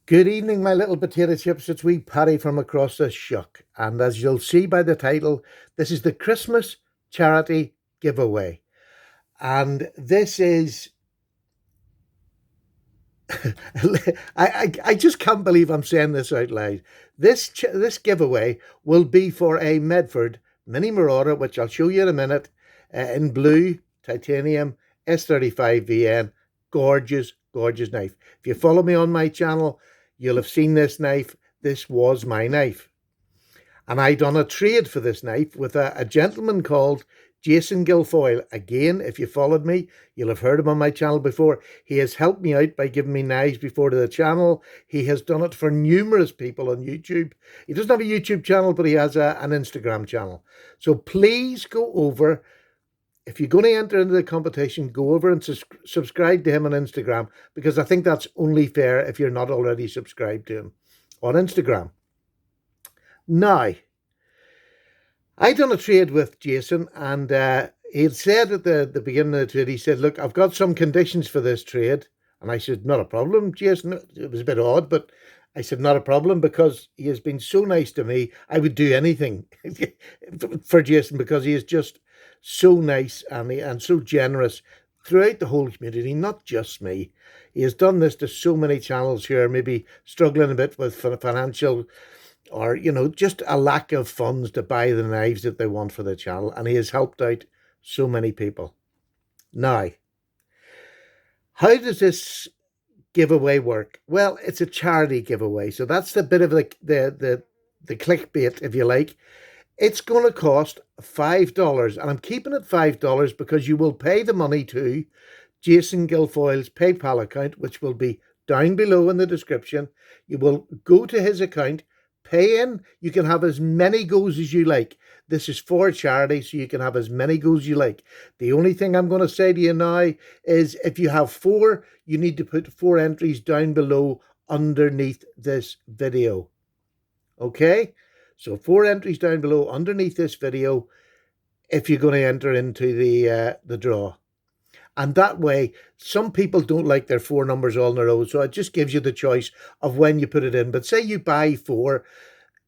Good evening, my little potato chips. It's wee Paddy from across the shuck. And as you'll see by the title, this is the Christmas charity giveaway. And this is, I just can't believe I'm saying this out loud. This giveaway will be for a Medford Mini Marauder, which I'll show you in a minute, in blue, titanium, S35 VN. Gorgeous, gorgeous knife. If you follow me on my channel, you'll have seen this knife. This was my knife. And I done a trade for this knife with a gentleman called Jason Guilfoyle. Again, if you followed me, you'll have heard him on my channel before. He has helped me out by giving me knives before to the channel. He has done it for numerous people on YouTube. He doesn't have a YouTube channel, but he has an Instagram channel. So please go over. If you're going to enter into the competition, go over and subscribe to him on Instagram, because I think that's only fair if you're not already subscribed to him on Instagram. Now, I done a trade with Jason, and he had said at the beginning of the trade, he said, look, I've got some conditions for this trade. And I said, not a problem, Jason. It was a bit odd, but I said, not a problem, because he has been so nice to me. I would do anything for Jason, because he is just so nice and so generous throughout the whole community, not just me. He has done this to so many channels here, maybe struggling a bit with financial or, just a lack of funds to buy the knives that they want for the channel. And he has helped out so many people. Now, how does this giveaway work? Well, it's a charity giveaway. So that's the bit of the clickbait, if you like. It's going to cost $5. And I'm keeping it $5 because you will pay the money to Jason Guilfoyle's PayPal account, which will be down below in the description. You will go to his account, pay in. You can have as many goes as you like. This is for charity, so you can have as many goes as you like. The only thing I'm going to say to you now is if you have 4, you need to put 4 entries down below underneath this video. Okay? So 4 entries down below underneath this video if you're going to enter into the draw. And that way, some people don't like their 4 numbers all in a row. So it just gives you the choice of when you put it in. But say you buy 4,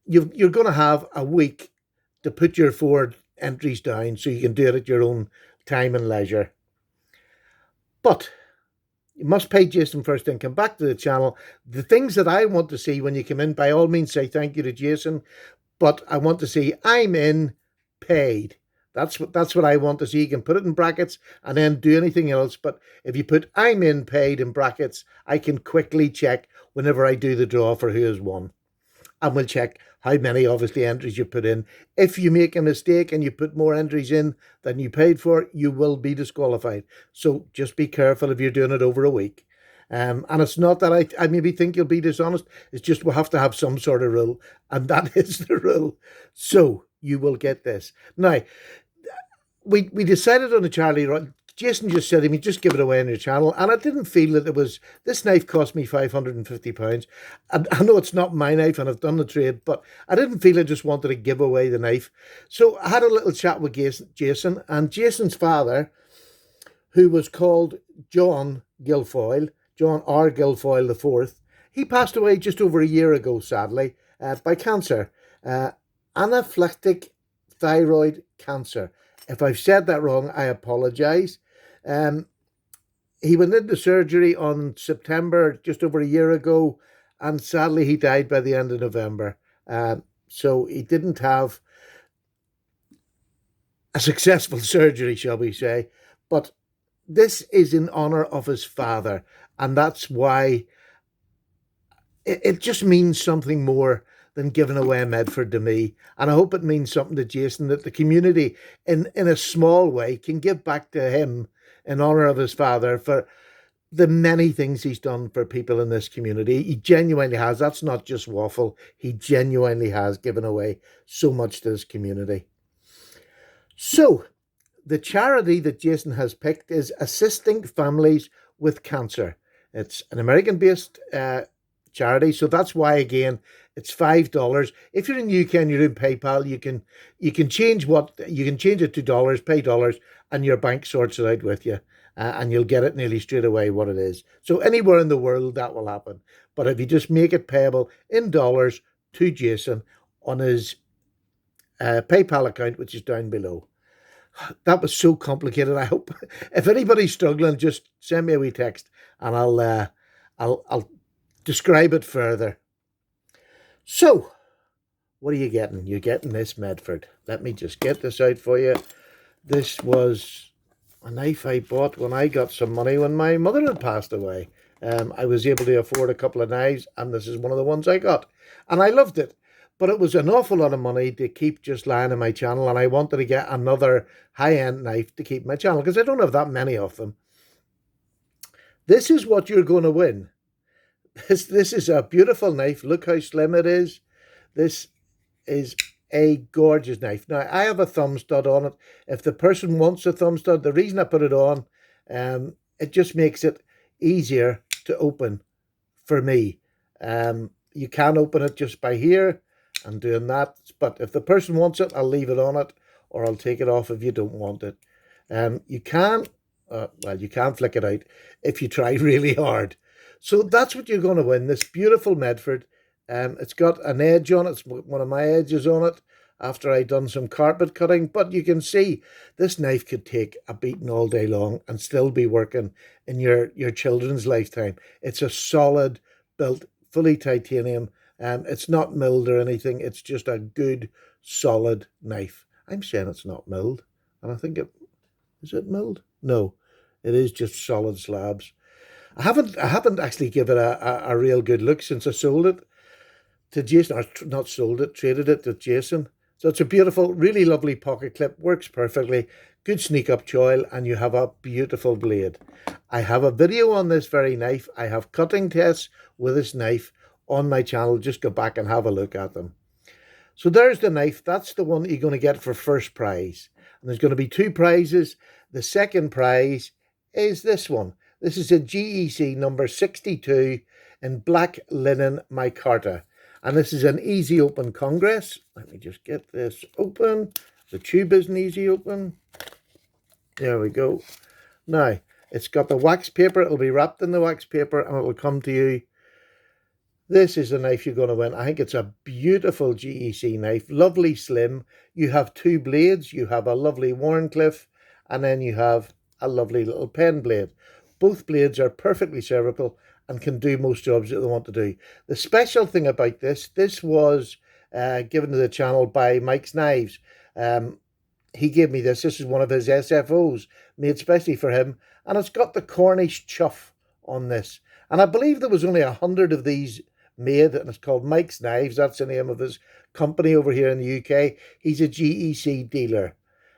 you're going to have a week to put your 4 entries down so you can do it at your own time and leisure. But you must pay Jason first and come back to the channel. The things that I want to see when you come in, by all means, say thank you to Jason. But I want to see I'm in, paid. That's what I want to see. You can put it in brackets and then do anything else. But if you put I'm in, paid in brackets, I can quickly check whenever I do the draw for who has won. And we'll check how many, obviously, entries you put in. If you make a mistake and you put more entries in than you paid for, you will be disqualified. So just be careful if you're doing it over a week. And it's not that I maybe think you'll be dishonest. It's just we'll have to have some sort of rule. And that is the rule. So you will get this. Now, we decided on the charity run. Jason just said to me, just give it away on your channel. And I didn't feel that it was, this knife cost me £550. And I know it's not my knife and I've done the trade, but I didn't feel I just wanted to give away the knife. So I had a little chat with Jason, and Jason's father, who was called John Guilfoyle, John R. Guilfoyle IV, he passed away just over a year ago, sadly, by cancer, anaphylactic thyroid cancer. If I've said that wrong, I apologise. He went into surgery on September, just over a year ago, and sadly he died by the end of November. So he didn't have a successful surgery, shall we say. But this is in honour of his father, and that's why it just means something more than giving away a Medford to me. And I hope it means something to Jason, that the community, in a small way, can give back to him in honour of his father for the many things he's done for people in this community. He genuinely has. That's not just waffle. He genuinely has given away so much to this community. So, the charity that Jason has picked is Assisting Families with Cancer. It's an American-based charity, so that's why, again, it's $5. If you're in the UK and you're in PayPal, you can change it to dollars, pay dollars, and your bank sorts it out with you. and you'll get it nearly straight away what it is. So anywhere in the world that will happen. But if you just make it payable in dollars to Jason on his PayPal account, which is down below. That was so complicated. I hope if anybody's struggling, just send me a wee text and I'll describe it further. So, what are you getting? You're getting this Medford. Let me just get this out for you. This was a knife I bought when I got some money when my mother had passed away. I was able to afford a couple of knives, and this is one of the ones I got. And I loved it. But it was an awful lot of money to keep just lying in my channel, and I wanted to get another high-end knife to keep my channel, because I don't have that many of them. This is what you're going to win. This is a beautiful knife. Look how slim it is. This is a gorgeous knife. Now, I have a thumb stud on it. If the person wants a thumb stud, the reason I put it on, it just makes it easier to open for me. You can open it just by here and doing that. But if the person wants it, I'll leave it on it, or I'll take it off if you don't want it. You can, you can flick it out if you try really hard. So that's what you're going to win, this beautiful Medford. It's got an edge on it. It's one of my edges on it after I done some carpet cutting. But you can see this knife could take a beating all day long and still be working in your children's lifetime. It's a solid built, fully titanium. It's not milled or anything. It's just a good, solid knife. I'm saying it's not milled. And I think is it milled? No, it is just solid slabs. I haven't actually given it a real good look since I sold it to Jason, or not sold it, traded it to Jason. So it's a beautiful, really lovely pocket clip, works perfectly, good sneak up choil, and you have a beautiful blade. I have a video on this very knife. I have cutting tests with this knife on my channel. Just go back and have a look at them. So there's the knife. That's the one you're going to get for first prize. And there's going to be two prizes. The second prize is this one. This is a GEC number 62 in black linen micarta. And this is an easy open Congress. Let me just get this open. The tube isn't easy open. There we go. Now, it's got the wax paper. It'll be wrapped in the wax paper and it'll come to you. This is the knife you're going to win. I think it's a beautiful GEC knife. Lovely slim. You have two blades. You have a lovely Wharncliffe, and then you have a lovely little pen blade. Both blades are perfectly serviceable and can do most jobs that they want to do. The special thing about this was given to the channel by Mike's Knives. He gave me this. This is one of his SFOs made specially for him, and it's got the Cornish chuff on this. And I believe there was only 100 of these made, and it's called Mike's Knives. That's the name of his company over here in the UK. He's a GEC dealer,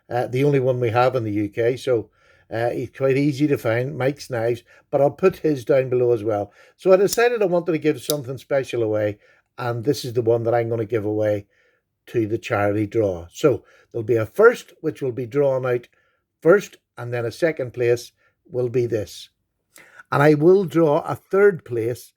the only one we have in the UK. So he's quite easy to find, Mike's Knives, but I'll put his down below as well. So I decided I wanted to give something special away, and this is the one that I'm going to give away to the charity draw. So there'll be a first, which will be drawn out first, and then a second place will be this. And I will draw a third place,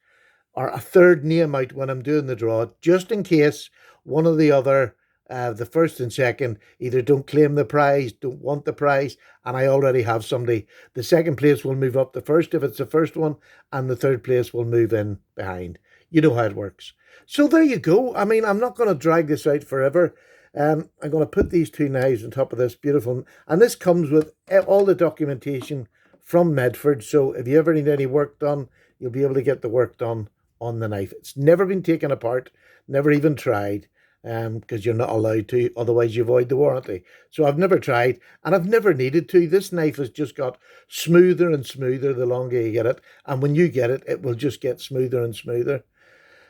or a third name out when I'm doing the draw, just in case one or the other, the first and second, either don't claim the prize, don't want the prize, and I already have somebody. The second place will move up the first if it's the first one, and the third place will move in behind. You know how it works. So there you go. I mean, I'm not going to drag this out forever. I'm going to put these two knives on top of this beautiful, and this comes with all the documentation from Medford. So if you ever need any work done, you'll be able to get the work done on the knife. It's never been taken apart, never even tried, because you're not allowed to, otherwise you void the warranty. So I've never tried, and I've never needed to. This knife has just got smoother and smoother the longer you get it, and when you get it, it will just get smoother and smoother.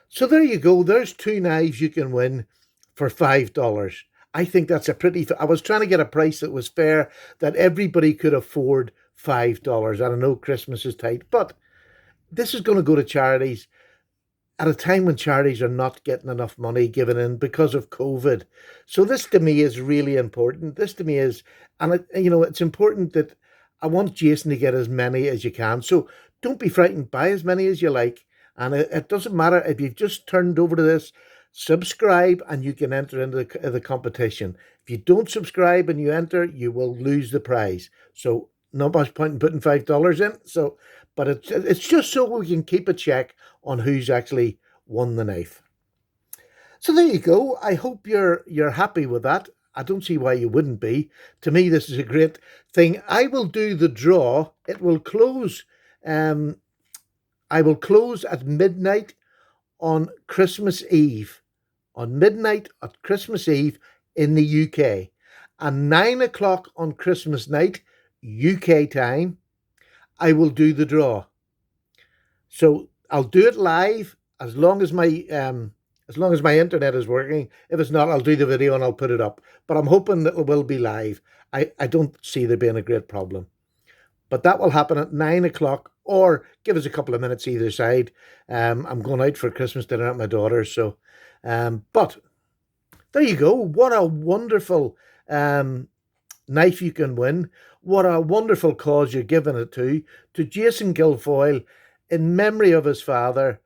So there you go. There's two knives you can win for $5. I think that's a pretty... I was trying to get a price that was fair, that everybody could afford $5. I know Christmas is tight, but this is going to go to charities at a time when charities are not getting enough money given in because of COVID. So this to me is really important. This to me is, and it's important that I want Jason to get as many as you can. So don't be frightened, buy as many as you like. And it doesn't matter if you've just turned over to this, subscribe and you can enter into the competition. If you don't subscribe and you enter, you will lose the prize. So not much point in putting $5 in. So, but it's just so we can keep a check on who's actually won the knife. So there you go. I hope you're happy with that. I don't see why you wouldn't be. To me, this is a great thing. I will do the draw. It will close. Um, I will close at midnight on Christmas Eve. On midnight at Christmas Eve in the UK, and 9 o'clock on Christmas night, UK time, I will do the draw. So I'll do it live as long as my internet is working. If it's not, I'll do the video and I'll put it up. But I'm hoping that it will be live. I don't see there being a great problem. But that will happen at 9 o'clock, or give us a couple of minutes either side. I'm going out for Christmas dinner at my daughter's. So, but there you go. What a wonderful knife you can win. What a wonderful cause you're giving it to Jason Guilfoyle in memory of his father.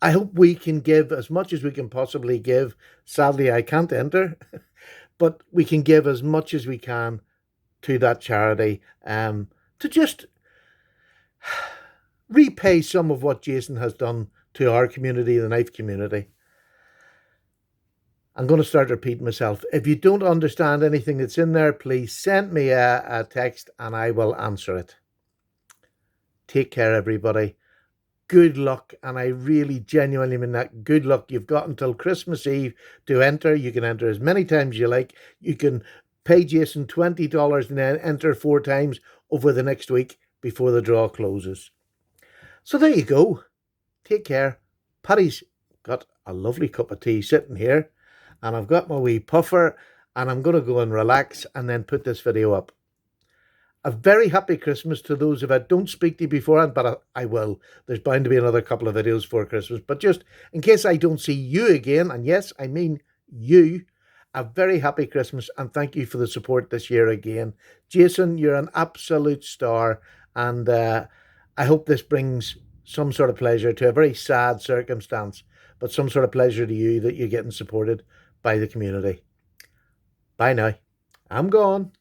I hope we can give as much as we can possibly give. Sadly, I can't enter, but we can give as much as we can to that charity, to just repay some of what Jason has done to our community, the knife community. I'm going to start repeating myself. If you don't understand anything that's in there, please send me a text and I will answer it. Take care, everybody. Good luck, and I really genuinely mean that. Good luck. You've got until Christmas Eve to enter. You can enter as many times as you like. You can pay Jason $20 and then enter 4 times over the next week before the draw closes. So there you go. Take care. Paddy's got a lovely cup of tea sitting here, and I've got my wee puffer, and I'm going to go and relax and then put this video up. A very happy Christmas to those of you. I don't speak to you beforehand, but I will. There's bound to be another couple of videos for Christmas. But just in case I don't see you again, and yes, I mean you, a very happy Christmas, and thank you for the support this year again. Jason, you're an absolute star, and I hope this brings some sort of pleasure to a very sad circumstance, but some sort of pleasure to you that you're getting supported by the community. Bye now. I'm gone.